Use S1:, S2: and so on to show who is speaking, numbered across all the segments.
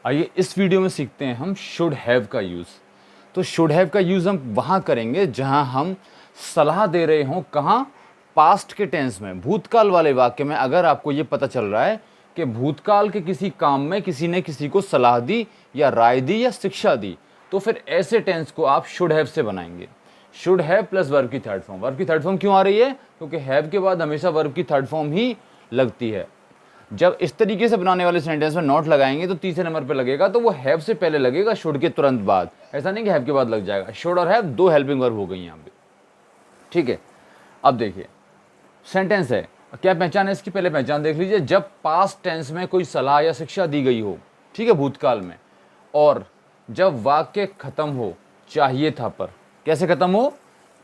S1: आइए इस वीडियो में सीखते हैं हम शुड हैव का यूज़। तो शुड हैव का यूज़ हम वहाँ करेंगे जहाँ हम सलाह दे रहे हों। कहाँ? पास्ट के टेंस में, भूतकाल वाले वाक्य में। अगर आपको ये पता चल रहा है कि भूतकाल के किसी काम में किसी ने किसी को सलाह दी या राय दी या शिक्षा दी, तो फिर ऐसे टेंस को आप शुड हैव से बनाएंगे। शुड हैव प्लस वर्ब की थर्ड फॉर्म। वर्ब की थर्ड फॉर्म क्यों आ रही है? क्योंकि हैव के बाद हमेशा वर्ब की थर्ड फॉर्म ही लगती है। जब इस तरीके से बनाने वाले सेंटेंस में नॉट लगाएंगे तो तीसरे नंबर पे लगेगा, तो वो हैव से पहले लगेगा, शुड के तुरंत बाद। ऐसा नहीं कि हैव के बाद लग जाएगा। शुड और हैव दो हेल्पिंग वर्ब हो गई यहाँ पे। ठीक है, अब देखिए सेंटेंस है, क्या पहचान है इसकी? पहले पहचान देख लीजिए। जब पास्ट टेंस में कोई सलाह या शिक्षा दी गई हो, ठीक है, भूतकाल में, और जब वाक्य खत्म हो चाहिए था पर। कैसे खत्म हो?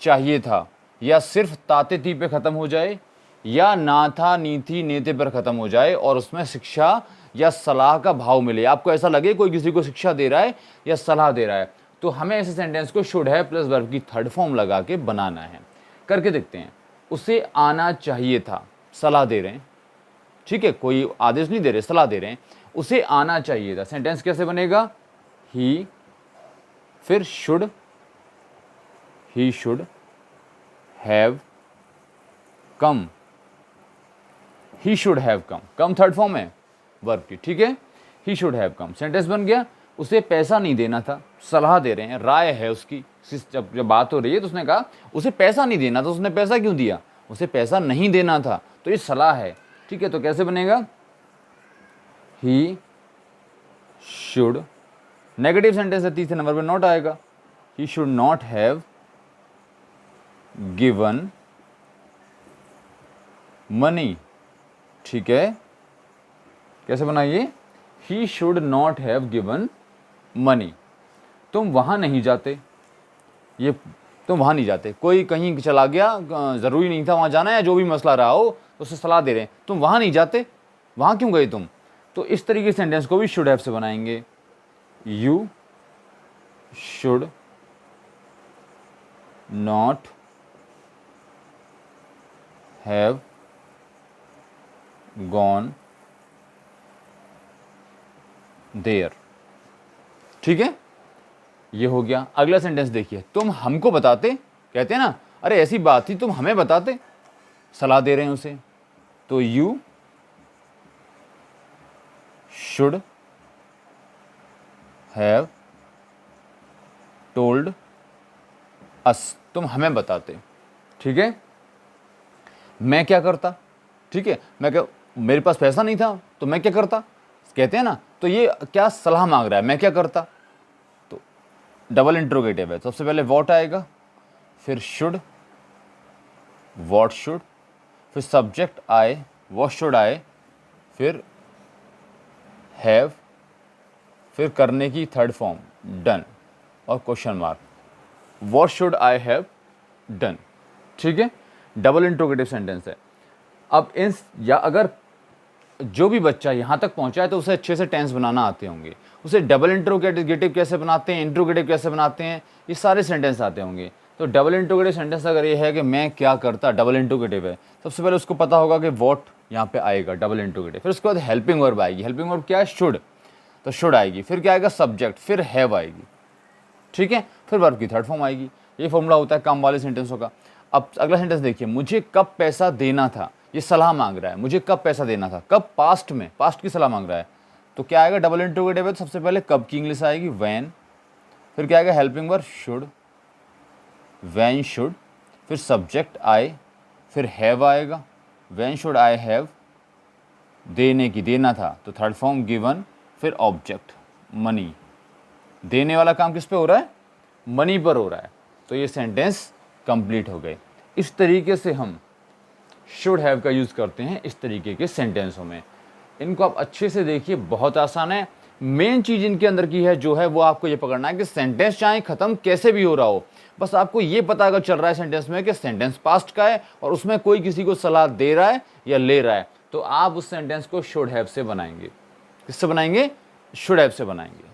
S1: चाहिए था, या सिर्फ ताते ती पे खत्म हो जाए, या ना था नी थी नेते पर खत्म हो जाए, और उसमें शिक्षा या सलाह का भाव मिले। आपको ऐसा लगे कोई किसी को शिक्षा दे रहा है या सलाह दे रहा है, तो हमें ऐसे सेंटेंस को शुड है प्लस वर्ब की थर्ड फॉर्म लगा के बनाना है। करके देखते हैं। उसे आना चाहिए था, सलाह दे रहे हैं, ठीक है, कोई आदेश नहीं दे रहे, सलाह दे रहे हैं। उसे आना चाहिए था, सेंटेंस कैसे बनेगा? ही, फिर should, he should have come, he should have come. Come third form है वर्ब की, ठीक है। He should have come, sentence बन गया। उसे पैसा नहीं देना था, सलाह दे रहे हैं, राय है उसकी। जब बात हो रही है तो उसने कहा उसे पैसा नहीं देना था। उसने पैसा क्यों दिया? उसे पैसा नहीं देना था, तो ये सलाह है, ठीक है। तो कैसे बनेगा? ही शुड, नेगेटिव सेंटेंस है, तीसरे नंबर पे नॉट आएगा। He should not have given money, ठीक है। कैसे बनाइए? He should not have given money. तुम वहां नहीं जाते, ये तुम वहां नहीं जाते। कोई कहीं चला गया, जरूरी नहीं था वहां जाना, या जो भी मसला रहा हो, तो उसे सलाह दे रहे हैं, तुम वहां नहीं जाते, वहां क्यों गए तुम? तो इस तरीके सेंटेंस को भी शुड हैव से बनाएंगे। You should not have gone there, ठीक है, ये हो गया। अगला सेंटेंस देखिए। तुम हमको बताते, कहते हैं ना, अरे ऐसी बात थी, तुम हमें बताते, सलाह दे रहे हैं उसे। तो you should have told us, तुम हमें बताते, ठीक है। मैं क्या करता, ठीक है, मैं क्या, मेरे पास पैसा नहीं था तो मैं क्या करता, कहते हैं ना। तो ये क्या सलाह मांग रहा है, मैं क्या करता। तो डबल इंट्रोगेटिव है, सबसे पहले वॉट आएगा, फिर शुड, वॉट शुड, फिर सब्जेक्ट आए, वॉट शुड आए, फिर हैव, फिर करने की थर्ड फॉर्म डन, और question mark, what should I have done, ठीक है। डबल इंट्रोगेटिव सेंटेंस है। अब या अगर जो भी बच्चा यहाँ तक पहुँचा है तो उसे अच्छे से टेंस बनाना आते होंगे। उसे डबल इंट्रोगेटिव कैसे बनाते हैं, इंट्रोगेटिव कैसे बनाते हैं, ये सारे सेंटेंस आते होंगे। तो डबल इंट्रोगेटिव सेंटेंस अगर ये है कि मैं क्या करता, डबल इंट्रोगेटिव है, सबसे पहले उसको पता होगा कि वॉट यहाँ पे आएगा, डबल इंट्रोगेटिव। फिर उसके बाद हेल्पिंग वर्ब आएगी। हेल्पिंग वर्ब क्या है? शुड, तो शुड आएगी। फिर क्या आएगा? सब्जेक्ट, फिर हैव आएगी, ठीक है। फिर वर्ब की थर्ड फॉर्म आएगी। ये फॉर्मूला होता है काम वाले सेंटेंसों का। अब अगला सेंटेंस देखिए। मुझे कब पैसा देना था, ये सलाह मांग रहा है, मुझे कब पैसा देना था, कब? पास्ट में, पास्ट की सलाह मांग रहा है। तो क्या आएगा? डबल इंट्रोगेटिव है, तो सबसे पहले कब की इंग्लिश आएगी, व्हेन। फिर क्या आएगा? Helping verb should, when should, फिर सब्जेक्ट आई, फिर हैव आएगा, व्हेन शुड आई हैव, देने की, देना था, तो थर्ड फॉर्म गिवन, फिर ऑब्जेक्ट मनी। देने वाला काम किस पे हो रहा है? मनी पर हो रहा है। तो ये सेंटेंस कंप्लीट हो गए। इस तरीके से हम शुड हैव का यूज़ करते हैं इस तरीके के सेंटेंसों में। इनको आप अच्छे से देखिए, बहुत आसान है। मेन चीज़ इनके अंदर की है जो है वो आपको ये पकड़ना है कि सेंटेंस चाहे ख़त्म कैसे भी हो रहा हो, बस आपको ये पता अगर चल रहा है सेंटेंस में कि सेंटेंस पास्ट का है और उसमें कोई किसी को सलाह दे रहा है या ले रहा है, तो आप उस सेंटेंस को शुड हैव से बनाएंगे। किससे बनाएंगे? शुड हैव से बनाएंगे।